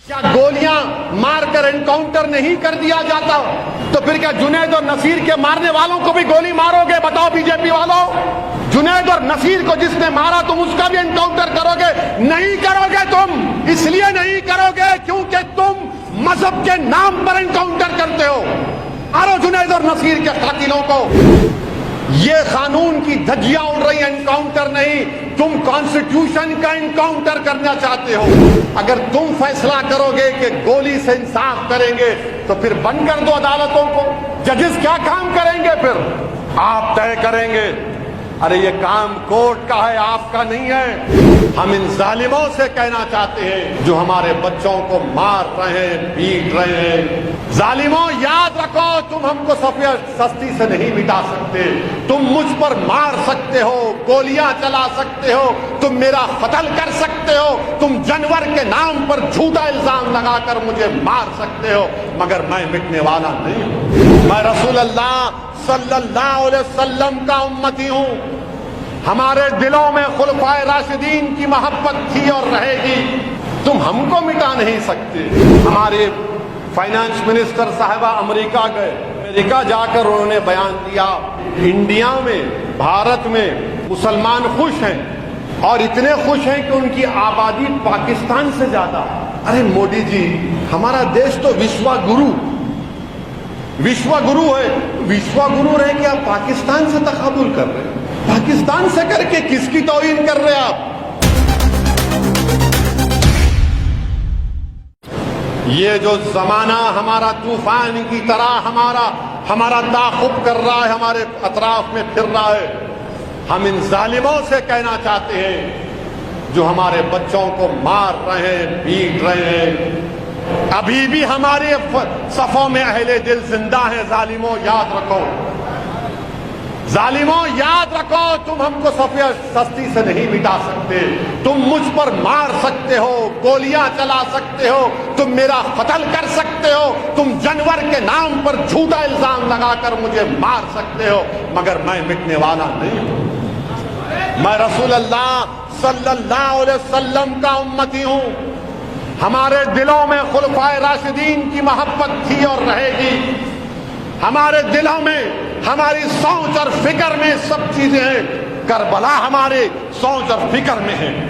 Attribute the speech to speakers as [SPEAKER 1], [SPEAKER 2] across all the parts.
[SPEAKER 1] کیا گولیاں مار کر انکاؤنٹر نہیں کر دیا جاتا؟ تو پھر کیا جنید اور نصیر کے مارنے والوں کو بھی گولی مارو گے؟ بتاؤ بی جے پی والوں، جنید اور نصیر کو جس نے مارا تم اس کا بھی انکاؤنٹر کرو گے؟ نہیں کرو گے تم، اس لیے نہیں کرو گے کیونکہ تم مذہب کے نام پر انکاؤنٹر کرتے ہو۔ مارو جنید اور نصیر کے قاتلوں کو۔ یہ قانون کی دھجیاں اڑ رہی ہیں، انکاؤنٹر نہیں، تم کانسٹیٹیوشن کا انکاؤنٹر کرنا چاہتے ہو۔ اگر تم فیصلہ کرو گے کہ گولی سے انصاف کریں گے تو پھر بند کر دو عدالتوں کو، ججز کیا کام کریں گے؟ پھر آپ طے کریں گے۔ ارے یہ کام کورٹ کا ہے، آپ کا نہیں ہے۔ ہم ان ظالموں سے کہنا چاہتے ہیں جو ہمارے بچوں کو مار رہے ہیں، پیٹ رہے ہیں، ظالموں یاد رکھو تم ہم کو سستی سے نہیں مٹا سکتے۔ تم مجھ پر مار سکتے ہو، گولیاں چلا سکتے ہو، تم میرا قتل کر سکتے ہو، تم جانور کے نام پر جھوٹا الزام لگا کر مجھے مار سکتے ہو، مگر میں مٹنے والا نہیں ہوں۔ میں رسول اللہ صلی اللہ علیہ وسلم کا امتی ہوں۔ ہمارے دلوں میں خلفائے راشدین کی محبت تھی اور رہے گی، تم ہم کو مٹا نہیں سکتے۔ ہمارے فائنانس منسٹر صاحبہ امریکہ گئے، امریکہ جا کر انہوں نے بیان دیا انڈیا میں، بھارت میں مسلمان خوش ہیں اور اتنے خوش ہیں کہ ان کی آبادی پاکستان سے زیادہ ہے۔ ارے مودی جی، ہمارا دیش تو وشوا گرو ہے، وشوا گرو رہے کہ آپ پاکستان سے تقابل کر رہے ہیں؟ پاکستان سے کر کے کس کی توہین کر رہے ہیں آپ؟ یہ جو زمانہ ہمارا طوفان کی طرح ہمارا تعاقب کر رہا ہے، ہمارے اطراف میں پھر رہا ہے، ہم ان ظالموں سے کہنا چاہتے ہیں جو ہمارے بچوں کو مار رہے ہیں، پیٹ رہے ہیں۔ ابھی بھی ہمارے صفوں میں اہل دل زندہ ہیں۔ ظالموں یاد رکھو، ظالموں یاد رکھو تم ہم کو سستی سے نہیں مٹا سکتے۔ تم مجھ پر مار سکتے ہو، گولیاں چلا سکتے ہو، تم میرا قتل کر سکتے ہو، تم جانور کے نام پر جھوٹا الزام لگا کر مجھے مار سکتے ہو، مگر میں مٹنے والا نہیں ہوں۔ میں رسول اللہ صلی اللہ علیہ وسلم کا امتی ہوں۔ ہمارے دلوں میں خلفائے راشدین کی محبت تھی اور رہے گی، ہمارے دلوں میں، ہماری سوچ اور فکر میں سب چیزیں ہیں۔ کربلا ہمارے سوچ اور فکر میں ہے۔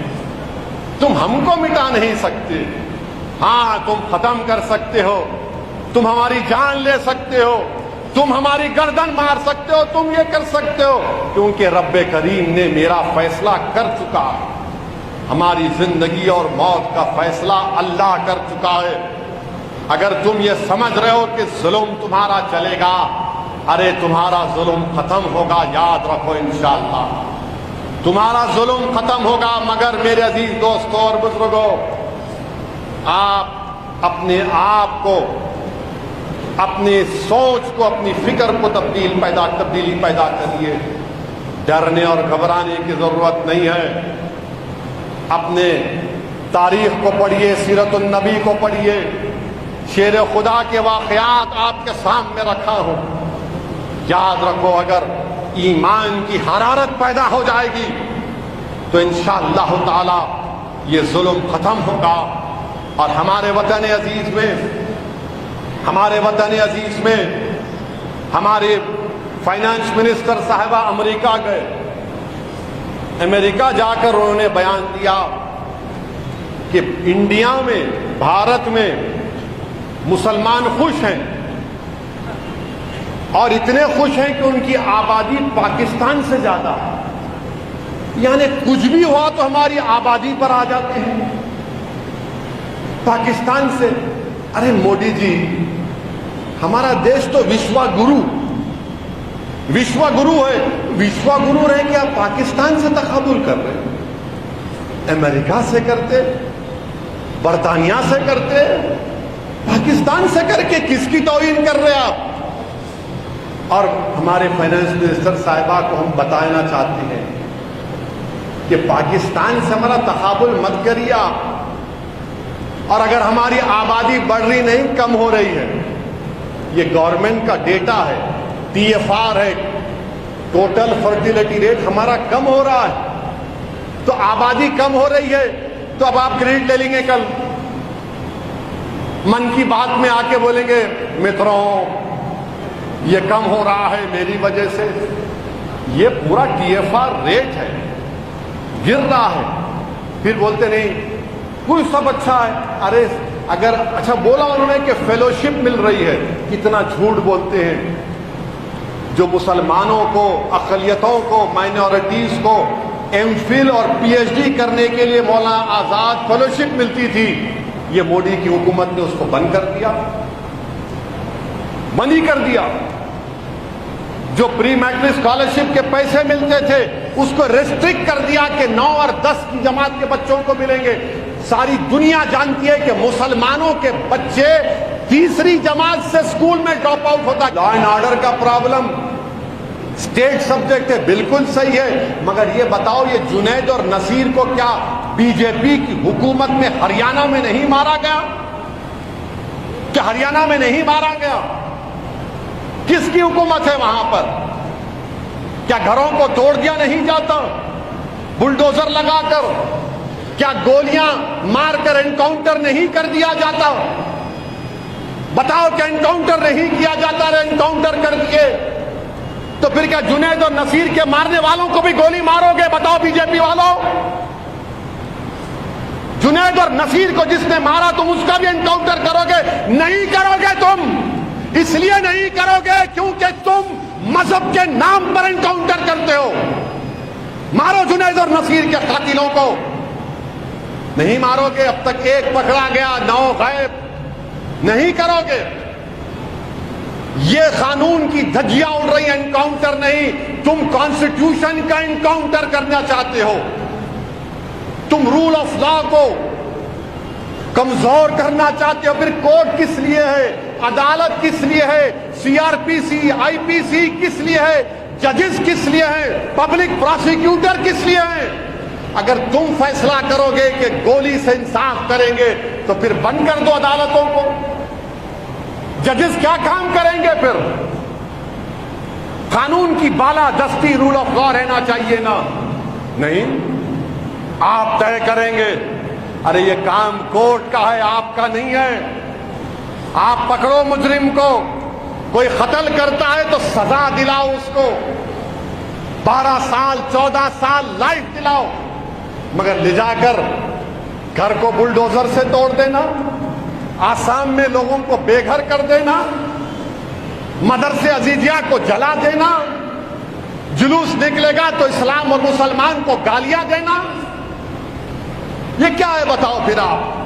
[SPEAKER 1] تم ہم کو مٹا نہیں سکتے۔ ہاں تم ختم کر سکتے ہو، تم ہماری جان لے سکتے ہو، تم ہماری گردن مار سکتے ہو، تم یہ کر سکتے ہو، کیونکہ رب کریم نے میرا فیصلہ کر چکا۔ ہماری زندگی اور موت کا فیصلہ اللہ کر چکا ہے۔ اگر تم یہ سمجھ رہے ہو کہ ظلم تمہارا چلے گا، ارے تمہارا ظلم ختم ہوگا، یاد رکھو انشاءاللہ تمہارا ظلم ختم ہوگا۔ مگر میرے عزیز دوستوں اور بزرگوں، آپ اپنے آپ کو، اپنی سوچ کو، اپنی فکر کو تبدیلی پیدا کریے۔ ڈرنے اور گھبرانے کی ضرورت نہیں ہے۔ اپنے تاریخ کو پڑھیے، سیرت النبی کو پڑھیے، شیر خدا کے واقعات آپ کے سامنے رکھا ہوں۔ یاد رکھو اگر ایمان کی حرارت پیدا ہو جائے گی تو انشاءاللہ تعالی یہ ظلم ختم ہوگا۔ اور ہمارے وطن عزیز میں ہمارے فائنانس منسٹر صاحبہ امریکہ گئے، امریکہ جا کر انہوں نے بیان دیا کہ انڈیا میں، بھارت میں مسلمان خوش ہیں اور اتنے خوش ہیں کہ ان کی آبادی پاکستان سے زیادہ ہے۔ یعنی کچھ بھی ہوا تو ہماری آبادی پر آ جاتے ہیں پاکستان سے۔ ارے مودی جی، ہمارا دیش تو وشوا گرو ہے، وشوا گرو رہے کہ آپ پاکستان سے تقابل کر رہے ہیں؟ امریکہ سے کرتے، برطانیہ سے کرتے، پاکستان سے کر کے کس کی توہین کر رہے آپ؟ اور ہمارے فائنانس منسٹر صاحبہ کو ہم بتانا چاہتے ہیں کہ پاکستان سے ہمارا تقابل مت کریے آپ۔ اور اگر ہماری آبادی بڑھ رہی نہیں، کم ہو رہی ہے، یہ گورنمنٹ کا ڈیٹا ہے، TFR ہے، ٹوٹل فرٹیلیٹی ریٹ ہمارا کم ہو رہا ہے، تو آبادی کم ہو رہی ہے تو اب آپ کریڈٹ لے لیں گے کل، من کی بات میں آ کے بولیں گے متروں یہ کم ہو رہا ہے میری وجہ سے. یہ پورا TFR ریٹ ہے, گر رہا ہے. پھر بولتے نہیں کوئی سب اچھا ہے. ارے اگر اچھا بولا انہوں نے کہ فیلوشپ مل رہی ہے, کتنا جھوٹ بولتے ہیں. جو مسلمانوں کو, اقلیتوں کو, مائنورٹیز کو ایم فل اور PhD کرنے کے لیے مولانا آزاد فیلوشپ ملتی تھی, یہ مودی کی حکومت نے اس کو بند کر دیا, بند ہی کر دیا. جو پری میٹرک اسکالرشپ کے پیسے ملتے تھے اس کو ریسٹرکٹ کر دیا کہ 9 اور 10 کی جماعت کے بچوں کو ملیں گے. ساری دنیا جانتی ہے کہ مسلمانوں کے بچے تیسری جماعت سے اسکول میں ڈراپ آؤٹ ہوتا ہے. لا اینڈ آرڈر کا پرابلم اسٹیٹ سبجیکٹ ہے, بالکل صحیح ہے. مگر یہ بتاؤ یہ جنید اور نصیر کو کیا BJP کی حکومت میں ہریانہ میں نہیں مارا گیا؟ کیا ہریانہ میں نہیں مارا گیا؟ کس کی حکومت ہے وہاں پر؟ کیا گھروں کو توڑ دیا نہیں جاتا بلڈوزر لگا کر؟ کیا گولیاں مار کر انکاؤنٹر نہیں کر دیا جاتا؟ بتاؤ کہ انکاؤنٹر نہیں کیا جاتا, انکاؤنٹر کر دیے تو پھر کیا جنید اور نصیر کے مارنے والوں کو بھی گولی مارو گے؟ بتاؤ BJP والوں, جنید اور نصیر کو جس نے مارا تم اس کا بھی انکاؤنٹر کرو گے؟ نہیں کرو گے تم. اس لیے نہیں کرو گے کیونکہ تم مذہب کے نام پر انکاؤنٹر کرتے ہو. مارو جنید اور نصیر کے قاتلوں کو. نہیں مارو گے. اب تک ایک پکڑا گیا, 9 غائب. نہیں کرو گے. یہ قانون کی دھجیاں اڑ رہی ہیں, انکاؤنٹر نہیں. تم کانسٹیٹیوشن کا انکاؤنٹر کرنا چاہتے ہو. تم رول آف لا کو کمزور کرنا چاہتے ہو. پھر کورٹ کس لیے ہے؟ عدالت کس لیے ہے؟ CRPC, IPC کس لیے ہے؟ ججز کس لیے ہیں؟ پبلک پروسیکیوٹر کس لیے ہیں؟ اگر تم فیصلہ کرو گے کہ گولی سے انصاف کریں گے تو پھر بند کر دو عدالتوں کو. ججز کیا کام کریں گے پھر؟ قانون کی بالا دستی رول آف لا رہنا چاہیے نا. نہیں, آپ طے کریں گے. ارے یہ کام کورٹ کا ہے, آپ کا نہیں ہے. آپ پکڑو مجرم کو, کوئی قتل کرتا ہے تو سزا دلاؤ اس کو, 12 سال 14 سال لائف دلاؤ. مگر لے جا کر گھر کو بلڈوزر سے توڑ دینا, آسام میں لوگوں کو بے گھر کر دینا, مدرسے عزیزیہ کو جلا دینا, جلوس نکلے گا تو اسلام اور مسلمان کو گالیاں دینا, یہ کیا ہے بتاؤ پھر آپ؟